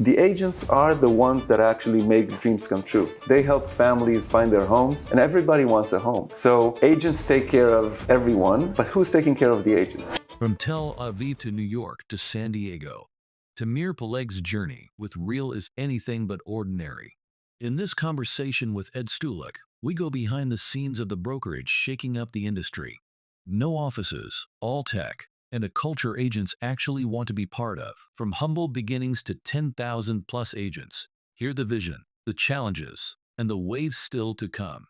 The agents are the ones that actually make dreams come true. They help families find their homes, and everybody wants a home. So agents take care of everyone, but who's taking care of the agents? From Tel Aviv to New York to San Diego, Tamir Poleg's journey with Real is anything but ordinary. In this conversation with Ed Stulak, we go behind the scenes of the brokerage shaking up the industry. No offices, all tech, and a culture agents actually want to be part of. From humble beginnings to 10,000 plus agents, hear the vision, the challenges, and the waves still to come.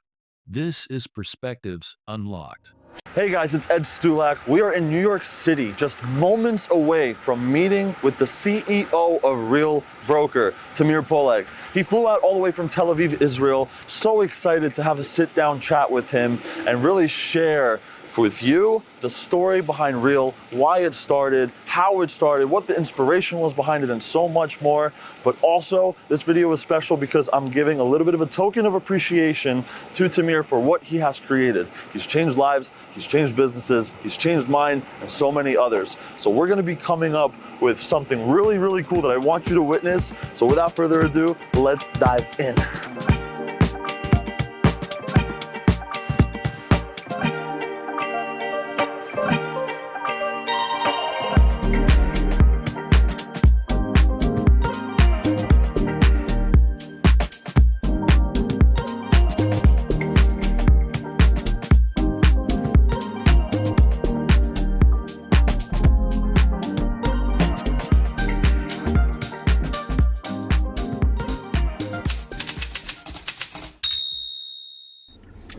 This is Perspectives Unlocked. Hey guys, it's Ed Stulak. We are in New York City, just moments away from meeting with the CEO of Real Broker, Tamir Poleg. He flew out all the way from Tel Aviv, Israel. So excited to have a sit-down chat with him and really share with you the story behind Real, why it started, how it started, what the inspiration was behind it, and so much more. But also, this video is special because I'm giving a little bit of a token of appreciation to Tamir for what he has created. He's changed lives, he's changed businesses, he's changed mine, and so many others. So we're gonna be coming up with something really, really cool that I want you to witness. So without further ado, let's dive in.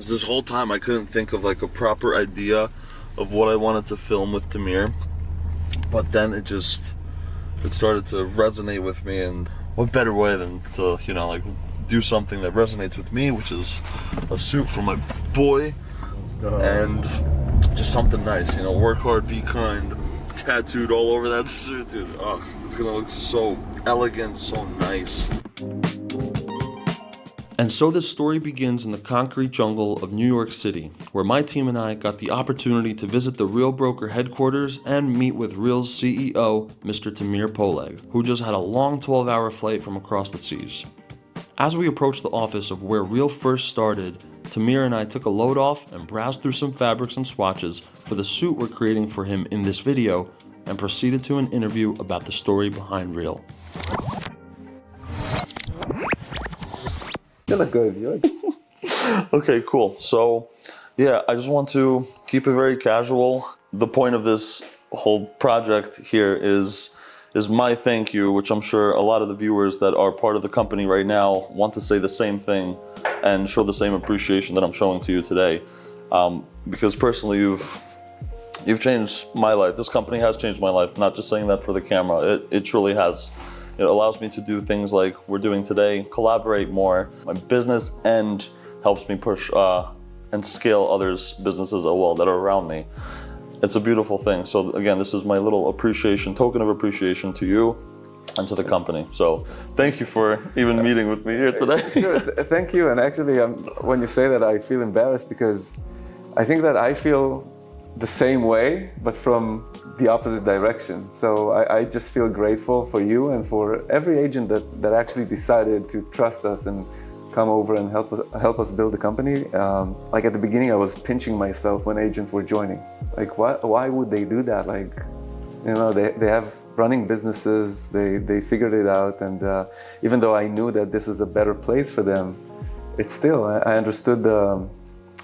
This whole time I couldn't think of like a proper idea of what I wanted to film with Tamir, but then it started to resonate with me, and what better way than to, you know, like do something that resonates with me, which is a suit for my boy, and just something nice, you know, work hard, be kind, tattooed all over that suit, dude. Oh, it's gonna look so elegant, so nice. And so this story begins in the concrete jungle of New York City, where my team and I got the opportunity to visit the Real Broker headquarters and meet with Real's CEO, Mr. Tamir Poleg, who just had a long 12-hour flight from across the seas. As we approached the office of where Real first started, Tamir and I took a load off and browsed through some fabrics and swatches for the suit we're creating for him in this video, and proceeded to an interview about the story behind Real. You look good. Okay, cool. So, yeah, I just want to keep it very casual. The point of this whole project here is my thank you, which I'm sure a lot of the viewers that are part of the company right now want to say the same thing and show the same appreciation that I'm showing to you today. Because personally, you've changed my life. This company has changed my life. Not just saying that for the camera. It truly has. It allows me to do things like we're doing today, collaborate more, my business, and helps me push and scale others' businesses as well that are around me. It's a beautiful thing. So again, this is my little appreciation, token of appreciation to you and to the company. So thank you for even meeting with me here today. Sure, thank you. And actually, when you say that, I feel embarrassed because I think that I feel the same way, but from the opposite direction. So I just feel grateful for you and for every agent that actually decided to trust us and come over and help us build the company. Like at the beginning, I was pinching myself when agents were joining. Like, why would they do that? Like, you know, they have running businesses, they figured it out, and even though I knew that this is a better place for them, it's still, I understood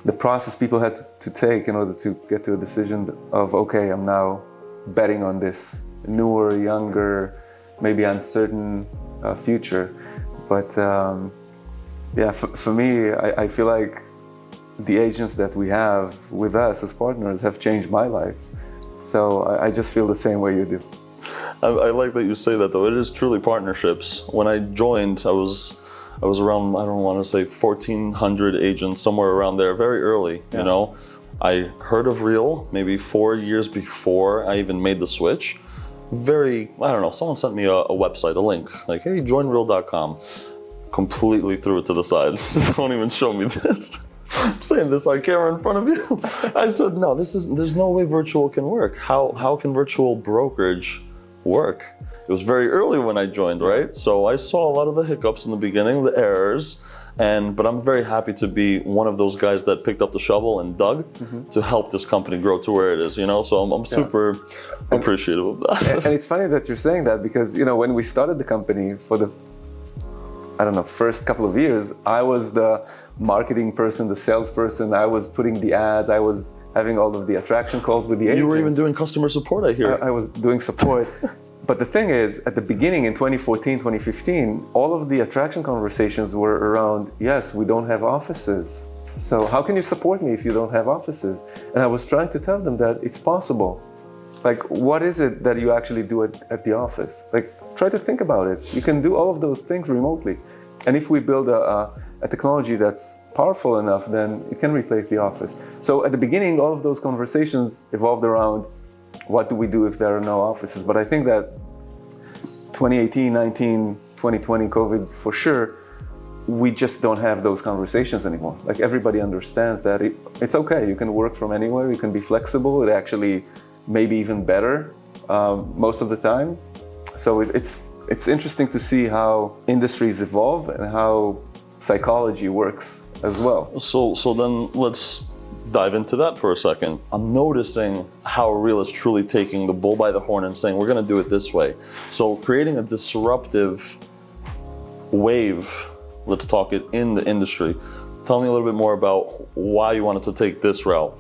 the process people had to take in order to get to a decision of, okay, I'm now betting on this newer, younger, maybe uncertain future. But yeah, for me, I feel like the agents that we have with us as partners have changed my life. So I just feel the same way you do. I like that you say that, though. It is truly partnerships. When I joined, I was around, I don't want to say 1,400 agents, somewhere around there, very early, you know. I heard of Real maybe 4 years before I even made the switch. I don't know, someone sent me a website, a link, like, hey, joinreal.com. Completely threw it to the side. Don't even show me this. I'm saying this on camera in front of you. I said, no, there's no way virtual can work. How can virtual brokerage work. It was very early when I joined, right? So I saw a lot of the hiccups in the beginning, the errors, but I'm very happy to be one of those guys that picked up the shovel and dug to help this company grow to where it is, So I'm super appreciative of that. And it's funny that you're saying that because, when we started the company for the, first couple of years, I was the marketing person, the salesperson. I was putting the ads. I was having all of the attraction calls with the agents. You were even doing customer support, I hear. I was doing support. But the thing is, at the beginning in 2014, 2015, all of the attraction conversations were around, yes, we don't have offices. So how can you support me if you don't have offices? And I was trying to tell them that it's possible. Like, what is it that you actually do at the office? Like, try to think about it. You can do all of those things remotely. And if we build a technology that's powerful enough, then it can replace the office. So at the beginning, all of those conversations evolved around what do we do if there are no offices? But I think that 2018, 19, 2020, COVID, for sure, we just don't have those conversations anymore. Like everybody understands that it's okay. You can work from anywhere. You can be flexible. It actually may be even better most of the time. So it's interesting to see how industries evolve and how psychology works as well. So then let's dive into that for a second. I'm noticing how Real is truly taking the bull by the horn and saying, we're going to do it this way. So creating a disruptive wave, let's talk it, in the industry. Tell me a little bit more about why you wanted to take this route.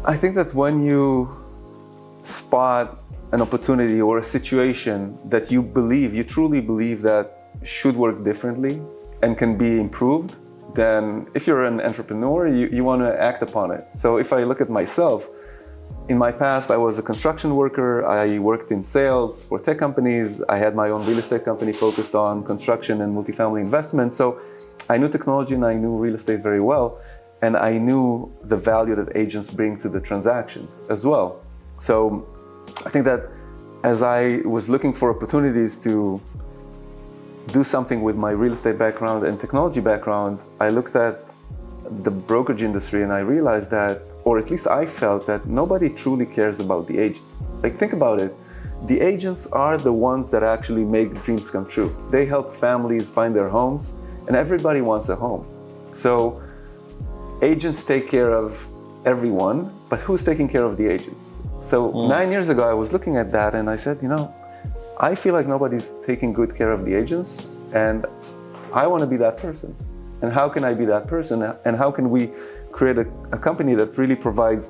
I think that when you spot an opportunity or a situation that you truly believe that should work differently and can be improved, then if you're an entrepreneur, you want to act upon it. So if I look at myself, in my past, I was a construction worker. I worked in sales for tech companies. I had my own real estate company focused on construction and multifamily investment. So I knew technology and I knew real estate very well. And I knew the value that agents bring to the transaction as well. So I think that as I was looking for opportunities to do something with my real estate background and technology background, I looked at the brokerage industry and I realized that, or at least I felt that nobody truly cares about the agents. Like, think about it. The agents are the ones that actually make dreams come true. They help families find their homes, and everybody wants a home. So agents take care of everyone, but who's taking care of the agents? So 9 years ago, I was looking at that and I said, I feel like nobody's taking good care of the agents, and I want to be that person. And how can I be that person? And how can we create a company that really provides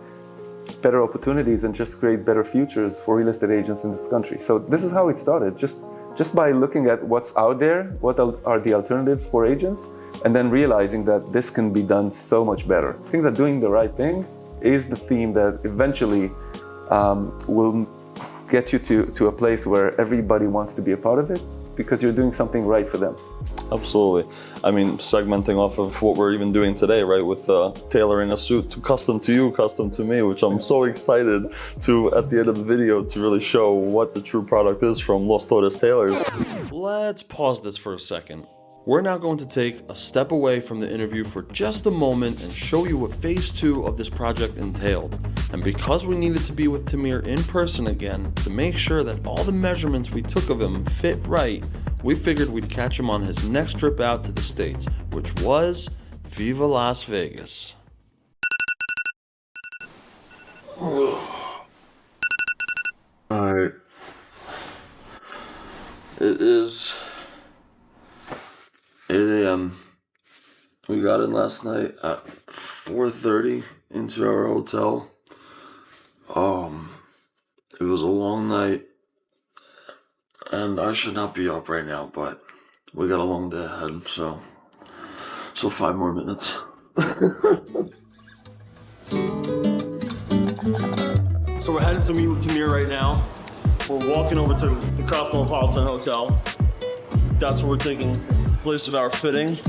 better opportunities and just create better futures for real estate agents in this country? So this is how it started, just by looking at what's out there, what are the alternatives for agents, and then realizing that this can be done so much better. I think that doing the right thing is the theme that eventually will get you to a place where everybody wants to be a part of it because you're doing something right for them. Absolutely. I mean, segmenting off of what we're even doing today, right, with tailoring a suit to custom to you, custom to me, which I'm so excited to, at the end of the video, to really show what the true product is from Los Torres Tailors. Let's pause this for a second. We're now going to take a step away from the interview for just a moment and show you what phase 2 of this project entailed. And because we needed to be with Tamir in person again to make sure that all the measurements we took of him fit right, we figured we'd catch him on his next trip out to the States, which was Viva Las Vegas. Alright. It is 8 a.m. We got in last night at 4:30 into our hotel. It was a long night, and I should not be up right now, but we got a long day ahead, so 5 more minutes. So we're headed to meet with Tamir right now. We're walking over to the Cosmopolitan Hotel. That's where we're taking place of our fitting.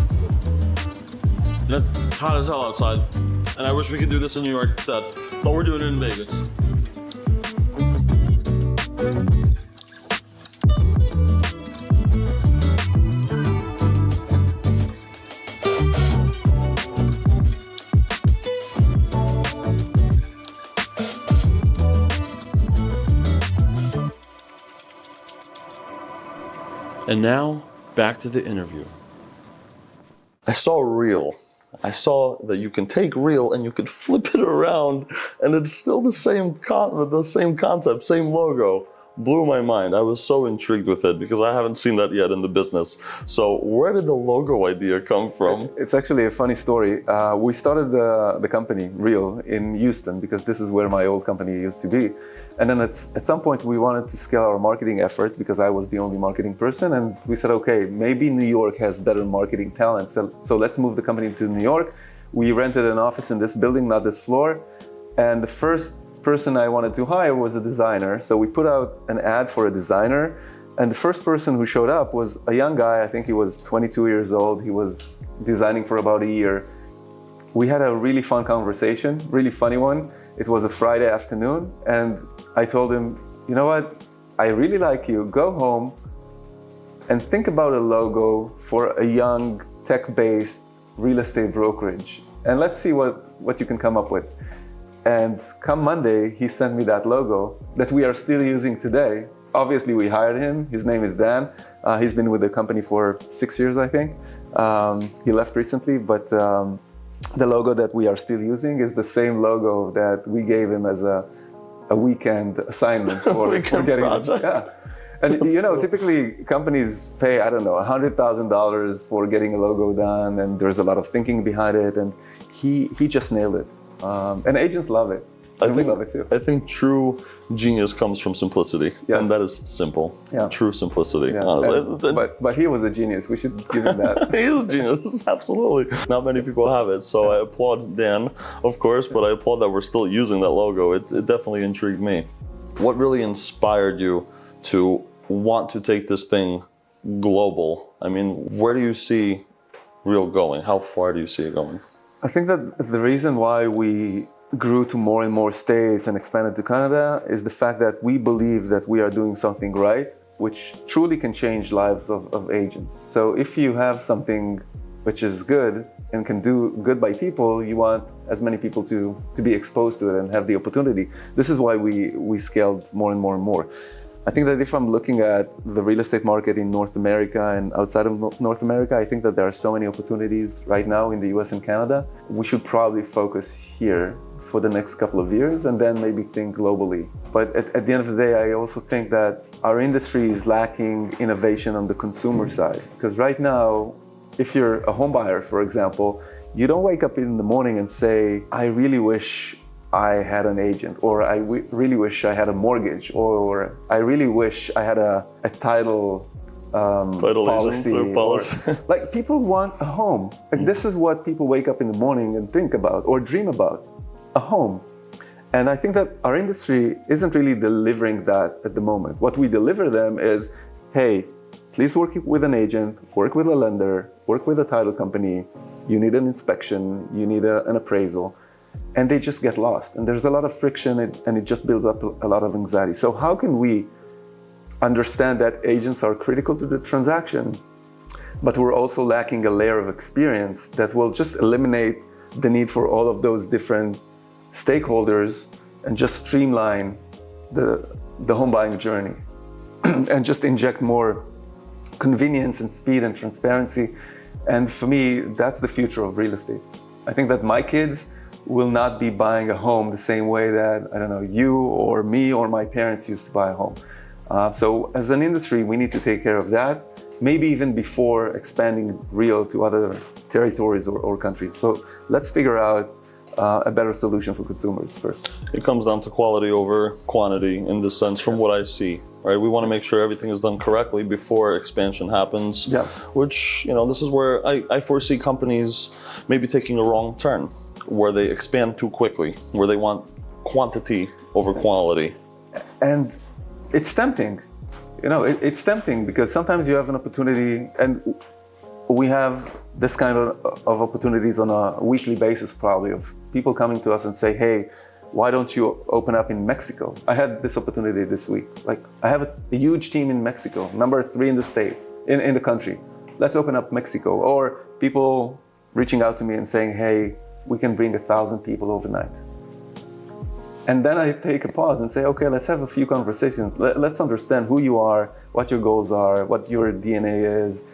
And it's hot as hell outside, and I wish we could do this in New York instead, but we're doing it in Vegas. And now, back to the interview. I saw reel. I saw that you can take reel and you could flip it around, and it's still the same concept, same logo. Blew my mind. I was so intrigued with it because I haven't seen that yet in the business. So where did the logo idea come from? It's actually a funny story. We started the company, Reel, in Houston because this is where my old company used to be. And then at some point we wanted to scale our marketing efforts because I was the only marketing person. And we said, okay, maybe New York has better marketing talent. So let's move the company to New York. We rented an office in this building, not this floor. And the first person I wanted to hire was a designer. So we put out an ad for a designer. And the first person who showed up was a young guy. I think he was 22 years old. He was designing for about a year. We had a really fun conversation, really funny one. It was a Friday afternoon. And I told him, you know what? I really like you. Go home and think about a logo for a young tech-based real estate brokerage. And let's see what you can come up with. And come Monday, he sent me that logo that we are still using today. Obviously, we hired him. His name is Dan. He's been with the company for 6 years, I think. He left recently, but the logo that we are still using is the same logo that we gave him as a weekend assignment for getting project. Yeah. And That's you know, cool. Typically companies pay, I don't know, $100,000 for getting a logo done, and there's a lot of thinking behind it, and he just nailed it. And agents love it. And we love it too. I think true genius comes from simplicity, Yes. and that is simple. Yeah. True simplicity. Yeah. Honestly. But he was a genius. We should give him that. He is a genius, absolutely. Not many people have it, so I applaud Dan, of course, but I applaud that we're still using that logo. It definitely intrigued me. What really inspired you to want to take this thing global? I mean, where do you see Reel going? How far do you see it going? I think that the reason why we grew to more and more states and expanded to Canada is the fact that we believe that we are doing something right, which truly can change lives of agents. So if you have something which is good and can do good by people, you want as many people to be exposed to it and have the opportunity. This is why we scaled more and more and more. I think that if I'm looking at the real estate market in North America and outside of North America, I think that there are so many opportunities right now in the US and Canada. We should probably focus here for the next couple of years and then maybe think globally. But at the end of the day, I also think that our industry is lacking innovation on the consumer side. Because right now, if you're a home buyer, for example, you don't wake up in the morning and say, I really wish I had an agent, or I really wish I had a mortgage, or I really wish I had a title policy. Like, people want a home. Like, this is what people wake up in the morning and think about or dream about, a home. And I think that our industry isn't really delivering that at the moment. What we deliver them is, hey, please work with an agent, work with a lender, work with a title company. You need an inspection, you need an appraisal. And they just get lost. And there's a lot of friction and it just builds up a lot of anxiety. So how can we understand that agents are critical to the transaction, but we're also lacking a layer of experience that will just eliminate the need for all of those different stakeholders and just streamline the home buying journey and just inject more convenience and speed and transparency. And for me, that's the future of real estate. I think that my kids will not be buying a home the same way that, I don't know, you or me or my parents used to buy a home. So as an industry, we need to take care of that, maybe even before expanding Reel to other territories or countries. So let's figure out a better solution for consumers first. It comes down to quality over quantity in this sense, from what I see. Right? We want to make sure everything is done correctly before expansion happens. Yeah. Which, you know, this is where I foresee companies maybe taking a wrong turn, where they expand too quickly, where they want quantity over quality. And it's tempting. You know, it's tempting because sometimes you have an opportunity, and we have this kind of opportunities on a weekly basis, probably, of people coming to us and say, hey, why don't you open up in Mexico? I had this opportunity this week. Like, I have a huge team in Mexico, number 3 in the state, in the country. Let's open up Mexico. Or people reaching out to me and saying, hey, we can bring 1,000 people overnight. And then I take a pause and say, okay, let's have a few conversations. Let's understand who you are, what your goals are, what your DNA is.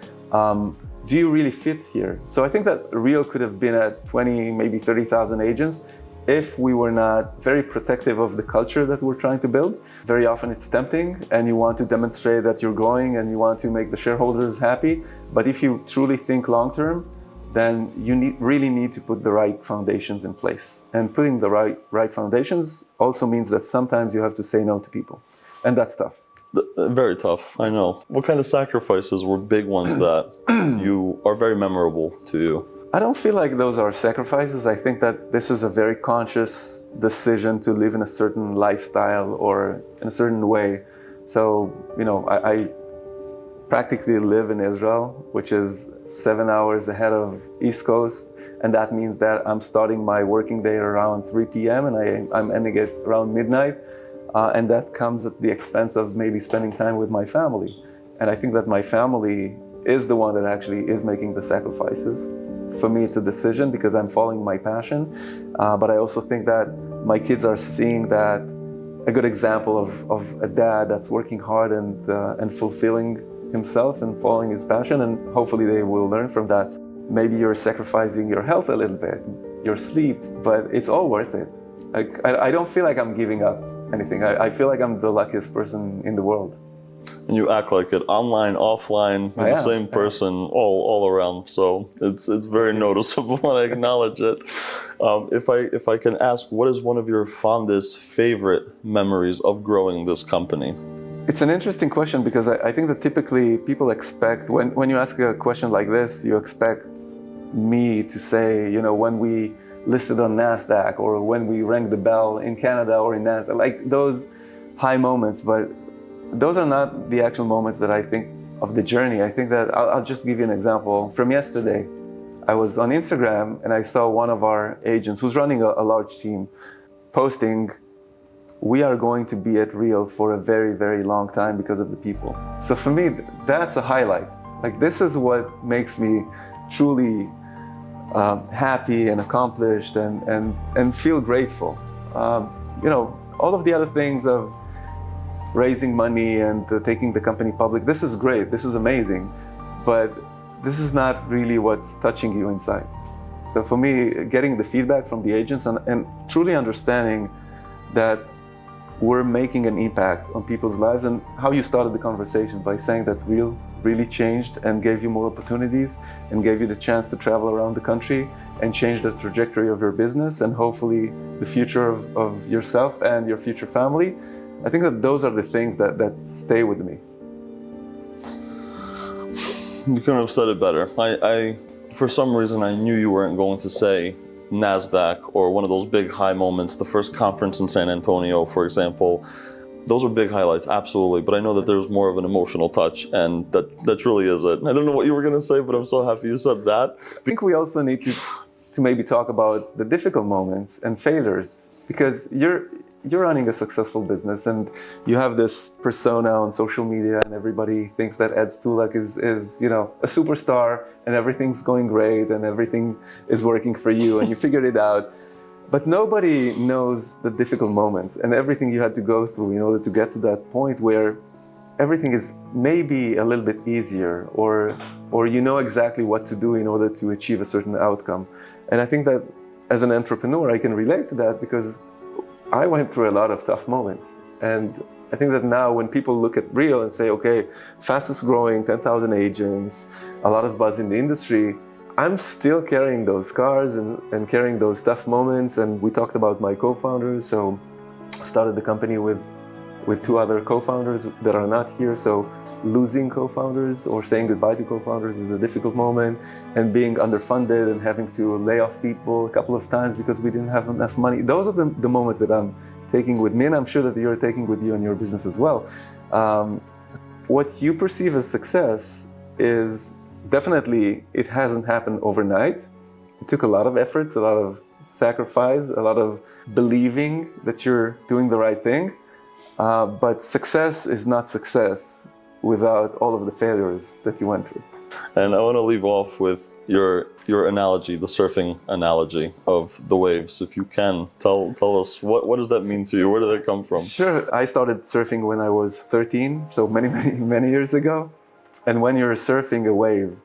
Do you really fit here? So I think that Real could have been at 20, maybe 30,000 agents if we were not very protective of the culture that we're trying to build. Very often it's tempting and you want to demonstrate that you're growing and you want to make the shareholders happy. But if you truly think long-term, then you really need to put the right foundations in place. And putting the right foundations also means that sometimes you have to say no to people. And that's tough. Very tough, I know. What kind of sacrifices were big ones that you are very memorable to you? I don't feel like those are sacrifices. I think that this is a very conscious decision to live in a certain lifestyle or in a certain way. So, you know, I practically live in Israel, which is 7 hours ahead of East Coast. And that means that I'm starting my working day around 3 p.m. and I'm ending it around midnight. And that comes at the expense of maybe spending time with my family. And I think that my family is the one that actually is making the sacrifices. For me, it's a decision because I'm following my passion. But I also think that my kids are seeing that a good example of a dad that's working hard and fulfilling himself and following his passion. And hopefully they will learn from that. Maybe you're sacrificing your health a little bit, your sleep, but it's all worth it. I don't feel like I'm giving up anything. I feel like I'm the luckiest person in the world. And you act like it, online, offline, the same person, all around. So it's very noticeable, and I acknowledge it. If I can ask, what is one of your fondest, favorite memories of growing this company? It's an interesting question because I think that typically people expect, when you ask a question like this, you expect me to say, you know, when we listed on NASDAQ or when we rang the bell in Canada or in NASDAQ, like those high moments. But those are not the actual moments that I think of the journey. I think that I'll just give you an example. From yesterday, I was on Instagram and I saw one of our agents who's running a large team posting, "We are going to be at Real for a very, very long time because of the people." So for me, that's a highlight. Like, this is what makes me truly happy and accomplished and feel grateful. You know, all of the other things of raising money and taking the company public, this is great, this is amazing, but this is not really what's touching you inside. So for me, getting the feedback from the agents and truly understanding that we're making an impact on people's lives, and how you started the conversation by saying that Real really changed and gave you more opportunities and gave you the chance to travel around the country and change the trajectory of your business and hopefully the future of yourself and your future family. I think that those are the things that stay with me. You couldn't have said it better. I for some reason, I knew you weren't going to say NASDAQ or one of those big high moments, the first conference in San Antonio, for example. Those are big highlights, absolutely. But I know that there's more of an emotional touch, and that really is it. I don't know what you were going to say, but I'm so happy you said that. I think we also need to maybe talk about the difficult moments and failures, because you're running a successful business and you have this persona on social media and everybody thinks that Ed Stulak is you know, a superstar and everything's going great and everything is working for you and you figured it out. But nobody knows the difficult moments and everything you had to go through in order to get to that point where everything is maybe a little bit easier, or you know exactly what to do in order to achieve a certain outcome. And I think that as an entrepreneur, I can relate to that because I went through a lot of tough moments. And I think that now when people look at Real and say, okay, fastest growing, 10,000 agents, a lot of buzz in the industry, I'm still carrying those scars and carrying those tough moments. And we talked about my co-founders. So I started the company with two other co-founders that are not here. So losing co-founders or saying goodbye to co-founders is a difficult moment, and being underfunded and having to lay off people a couple of times because we didn't have enough money. Those are the moments that I'm taking with me, and I'm sure that you're taking with you in your business as well. What you perceive as success is definitely, it hasn't happened overnight. It took a lot of efforts, a lot of sacrifice, a lot of believing that you're doing the right thing. But success is not success without all of the failures that you went through. And I want to leave off with your analogy, the surfing analogy of the waves. If you can, tell us, what does that mean to you? Where did that come from? Sure. I started surfing when I was 13, so many years ago. And when you're surfing a wave,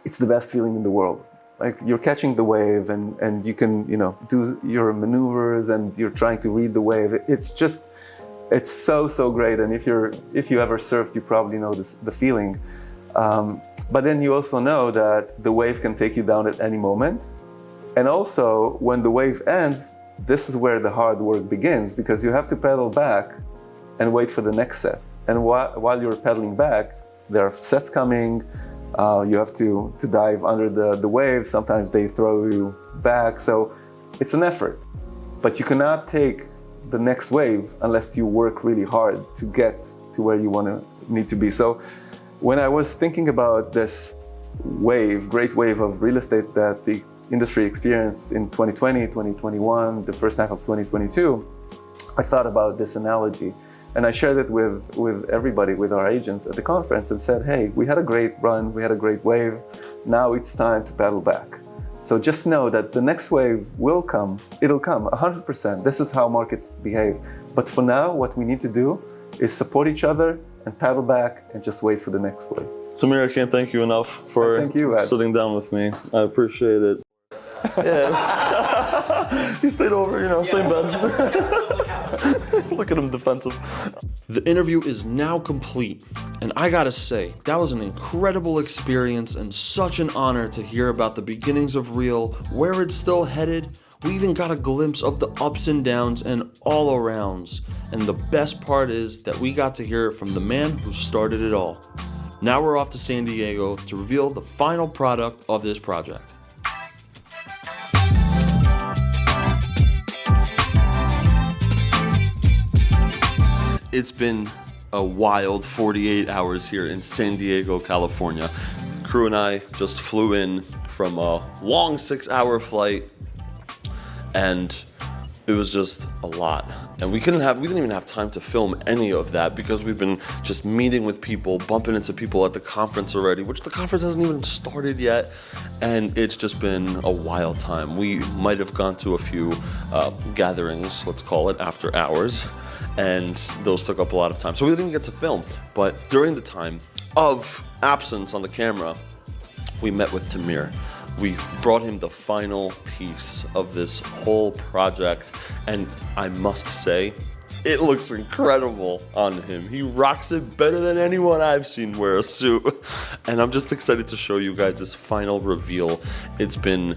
it's the best feeling in the world. Like you're catching the wave and you can, do your maneuvers and you're trying to read the wave. It's so great. And if you ever surfed, you probably know the feeling. But then you also know that the wave can take you down at any moment. And also when the wave ends, this is where the hard work begins, because you have to pedal back and wait for the next set. And while you're pedaling back, there are sets coming. You have to dive under the wave. Sometimes they throw you back. So it's an effort. But you cannot take the next wave unless you work really hard to get to where you need to be. So when I was thinking about this great wave of real estate that the industry experienced in 2020, 2021, the first half of 2022, I thought about this analogy. And I shared it with everybody, with our agents at the conference, and said, hey, we had a great run, we had a great wave. Now it's time to paddle back. So just know that the next wave will come. It'll come 100%. This is how markets behave. But for now, what we need to do is support each other and paddle back and just wait for the next wave. Tamir, I can't thank you enough for sitting down with me. I appreciate it. Yeah. He stayed over, same bed. Look at him defensive. The interview is now complete, and I gotta say, that was an incredible experience and such an honor to hear about the beginnings of Reel, where it's still headed. We even got a glimpse of the ups and downs and all arounds. And the best part is that we got to hear it from the man who started it all. Now we're off to San Diego to reveal the final product of this project. It's been a wild 48 hours here in San Diego, California. The crew and I just flew in from a long 6-hour flight, and it was just a lot. And we didn't even have time to film any of that because we've been just meeting with people, bumping into people at the conference already, which the conference hasn't even started yet. And it's just been a wild time. We might have gone to a few gatherings, let's call it, after hours. And those took up a lot of time. So we didn't even get to film. But during the time of absence on the camera, we met with Tamir. We brought him the final piece of this whole project, and I must say, it looks incredible on him. He rocks it better than anyone I've seen wear a suit. And I'm just excited to show you guys this final reveal. It's been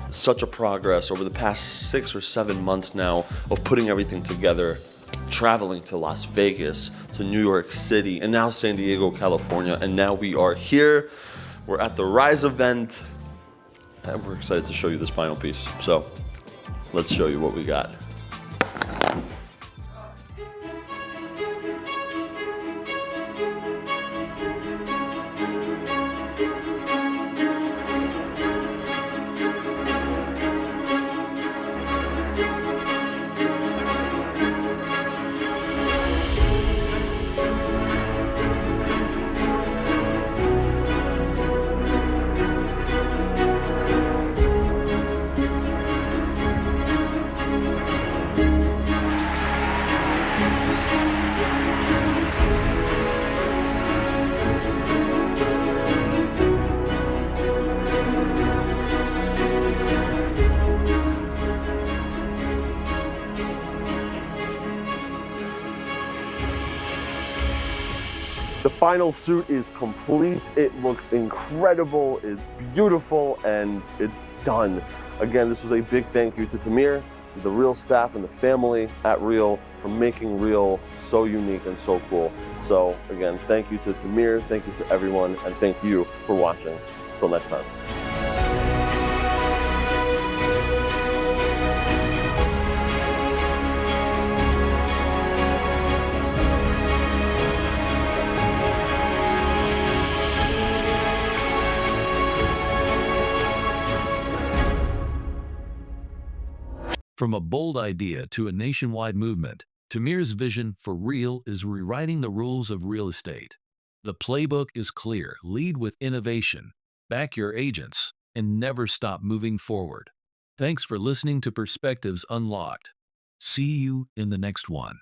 such a progress over the past 6 or 7 months now of putting everything together, traveling to Las Vegas, to New York City, and now San Diego, California, and now we are here. We're at the Rise event, and we're excited to show you this final piece. So let's show you what we got. The final suit is complete. It looks incredible, it's beautiful, and it's done. Again, this was a big thank you to Tamir, the Reel staff, and the family at Reel for making Reel so unique and so cool. So again, thank you to Tamir, thank you to everyone, and thank you for watching. Until next time. From a bold idea to a nationwide movement, Tamir's vision for Reel is rewriting the rules of real estate. The playbook is clear. Lead with innovation, back your agents, and never stop moving forward. Thanks for listening to Perspectives Unlocked. See you in the next one.